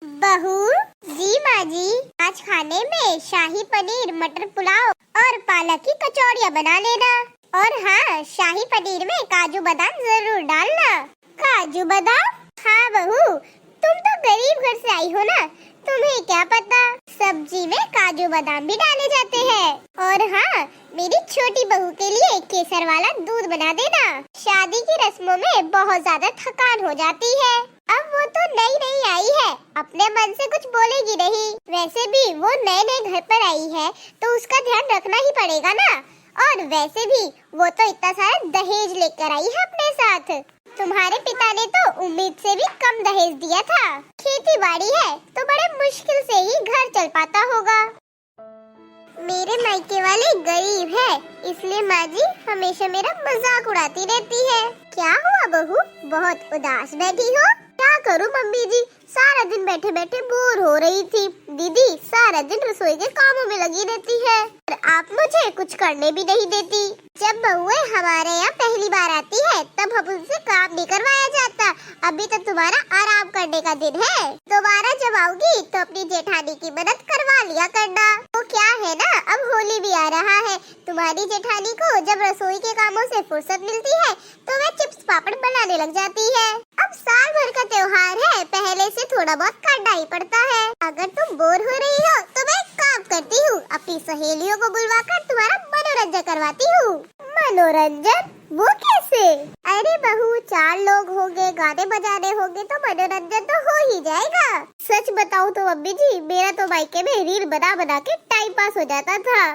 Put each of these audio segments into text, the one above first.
बहू जी, माँ जी, आज खाने में शाही पनीर, मटर पुलाव और पालक की कचौड़ियाँ बना लेना। और हाँ, शाही पनीर में काजू बादाम जरूर डालना। काजू बादाम? हाँ बहू, तुम तो गरीब घर से आई हो ना, तुम्हें क्या पता, सब्जी में काजू बादाम भी डाले जाते हैं। और हाँ, मेरी छोटी बहू के लिए केसर वाला दूध बना देना। शादी की रस्मों में बहुत ज्यादा थकान हो जाती है। अब वो तो नई नई आई है, अपने मन से कुछ बोलेगी नहीं। वैसे भी वो नए नए घर पर आई है, तो उसका ध्यान रखना ही पड़ेगा ना। और वैसे भी वो तो इतना सारा दहेज लेकर आई है अपने साथ। तुम्हारे पिता ने तो उम्मीद से भी कम दहेज दिया था। खेती बाड़ी है तो बड़े मुश्किल से ही घर चल पाता होगा। मेरे मायके वाले गरीब है, इसलिए माँ जी हमेशा मेरा मजाक उड़ाती रहती है। क्या हुआ बहू, बहुत उदास बैठी हो? क्या करूँ मम्मी जी, सारा दिन बैठे बैठे बोर हो रही थी। दीदी सारा दिन रसोई के कामों में लगी रहती है और आप मुझे कुछ करने भी नहीं देती। जब बहुएं हमारे यहाँ पहली बार आती है, तब हम उनसे काम नहीं करवाया जाता। अभी तो तुम्हारा आराम करने का दिन है। दोबारा जब आओगी तो अपनी जेठानी की मदद करवा लिया करना। तो क्या है ना, अब होली भी आ रहा है। तुम्हारी जेठानी को जब रसोई के कामों से फुर्सत मिलती है, तो वह चिप्स पापड़ बनाने लग जाती है। अब साल भर का त्योहार है, पहले से थोड़ा बहुत करना ही पड़ता है। अगर तुम बोर हो रही हो तो मैं एक काम करती हूँ, अपनी सहेलियों को बुलवाकर तुम्हारा मनोरंजन करवाती हूँ। मनोरंजन? वो कैसे? अरे बहू, 4 लोग होंगे, गाने बजाने होंगे, तो मनोरंजन तो हो ही जाएगा। सच बताऊँ तो अम्मी जी, मेरा तो मायके में रील बना बना के टाइम पास हो जाता था।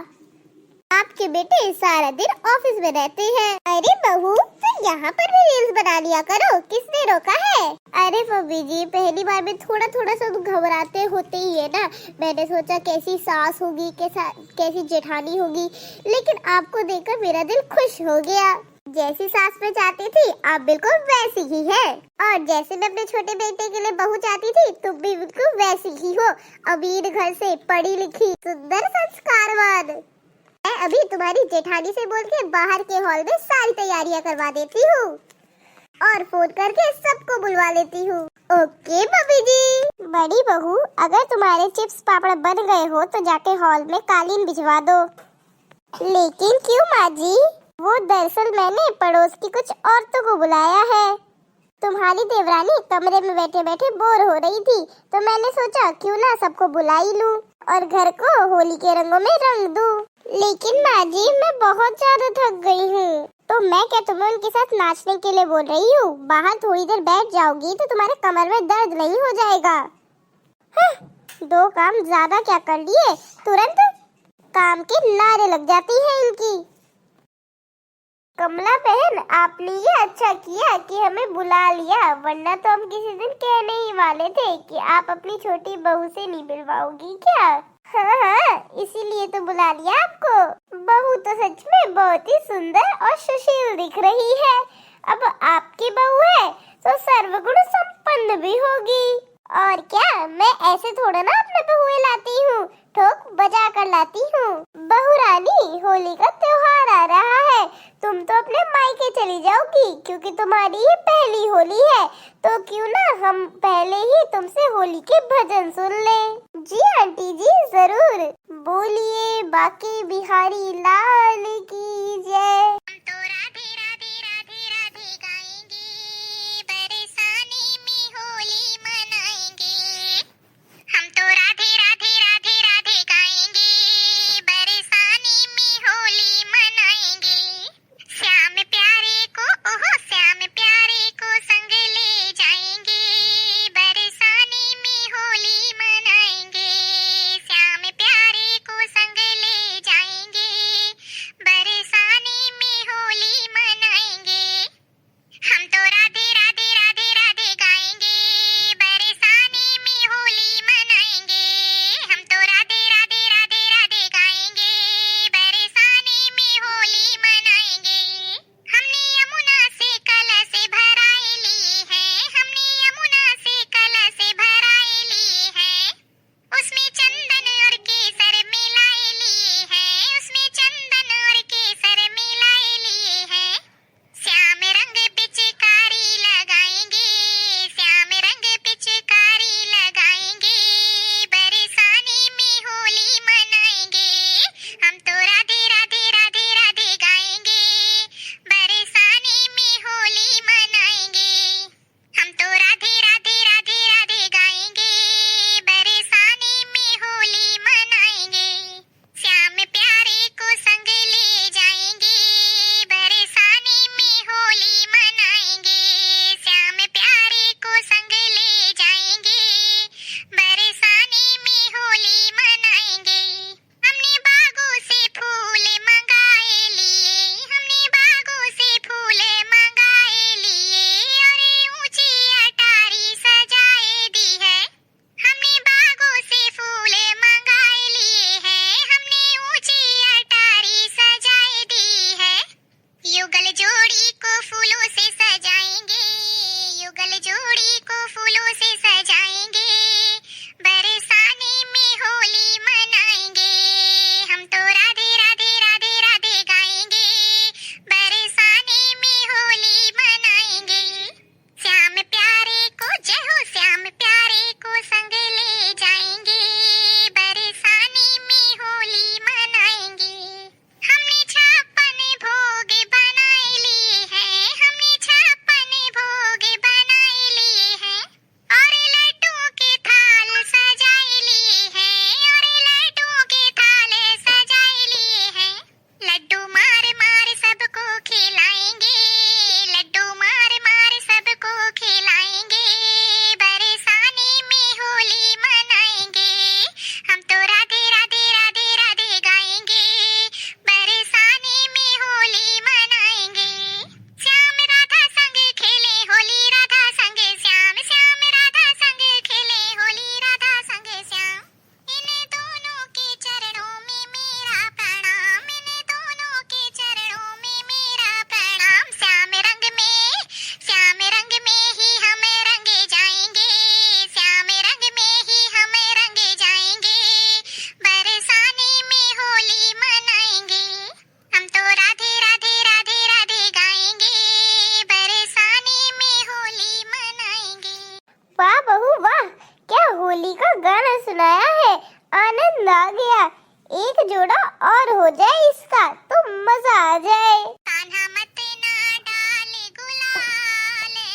आपके बेटे सारा दिन ऑफिस में रहते हैं। अरे बहू, तो यहाँ पर भी रील्स बना लिया करो, किसने रोका है? अरे मम्मी जी, पहली बार में थोड़ा थोड़ा सा घबराते होते ही है ना। मैंने सोचा कैसी सास होगी, कैसी जेठानी होगी, लेकिन आपको देखकर मेरा दिल खुश हो गया। जैसी सास में चाहती थी, आप बिल्कुल वैसी ही है। और जैसे मैं अपने छोटे बेटे के लिए बहू चाहती थी, तुम भी बिल्कुल वैसी ही हो। अमीर घर से, पढ़ी लिखी, सुंदर, संस्कारवान। मैं अभी तुम्हारी जेठानी से बोल के बाहर के हॉल में सारी तैयारियां करवा देती हूँ और फोन करके सबको बुलवा लेती हूँ। ओके मम्मी जी। बड़ी बहू, अगर तुम्हारे चिप्स पापड़ बन गए हो तो जाके हॉल में कालीन बिछवा दो। लेकिन क्यों माँ जी? वो दरअसल मैंने पड़ोस की कुछ औरतों को बुलाया है। तुम्हारी देवरानी कमरे में बैठे बैठे बोर हो रही थी, तो मैंने सोचा क्यों ना सबको बुला ही लूं और घर को होली के रंगों में रंग दूं। लेकिन माँ जी, मैं बहुत ज्यादा थक गई हूँ। तो मैं क्या तुम्हें उनके साथ नाचने के लिए बोल रही हूँ? बाहर थोड़ी देर बैठ जाओगी तो तुम्हारे कमर में दर्द नहीं हो जाएगा। हाँ, 2 काम ज्यादा क्या कर लिए, तुरंत काम के नारे लग जाती है इनकी। कमला बहन, आपने ये अच्छा किया कि हमें बुला लिया, वरना तो हम किसी दिन कहने ही वाले थे कि आप अपनी छोटी बहू से नहीं मिलवाओगी क्या। हाँ हाँ, इसीलिए तो बुला लिया आपको। बहू तो सच में बहुत ही सुंदर और सुशील दिख रही है। अब आपकी बहू है तो सर्वगुण संपन्न भी होगी। और क्या, मैं ऐसे थोड़ा ना अपने बहुएं लाती हूँ, ठोक बजा कर लाती हूँ। बहू रानी, होली का त्योहार आ रहा है, तुम तो अपने मायके चली जाओगी क्योंकि तुम्हारी ये पहली होली है। तो क्यों ना हम पहले ही तुमसे होली के भजन सुन लें। जी आंटी जी, जरूर। बोलिए बाकी बिहारी लाल की जय। होली का गाना सुनाया है, आनंद आ गया। एक जोड़ा और हो जाए इसका तो मजा आ जाए। कान्हा मत ना डाले गुलाले,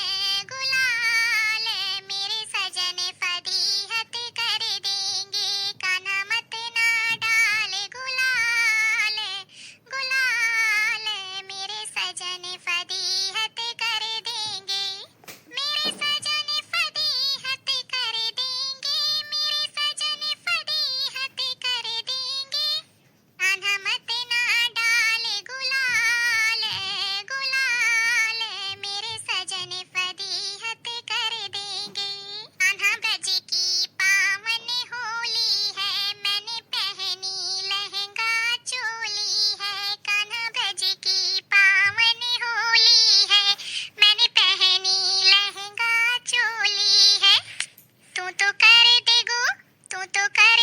गुलाले मेरे सजन फदीहत कर देंगे। कान्हा मत ना डाले गुलाले, गुलाले मेरे सजन फदीहत कर देंगे। मेरे सजन फदीहत कर देंगे, मेरे सजन फदीहत कर देंगे। कान्हा मत ना डाले गुलाले, गुलाले मेरे सजन फदीहत कर देंगे। कान्हा ब्रज की पावन होली है, मैंने पहनी लहंगा चोली है। कान्हा ब्रज की पावन होली है, मैंने पहनी लहंगा चोली है। तू तो कर दे गो, तू तो कर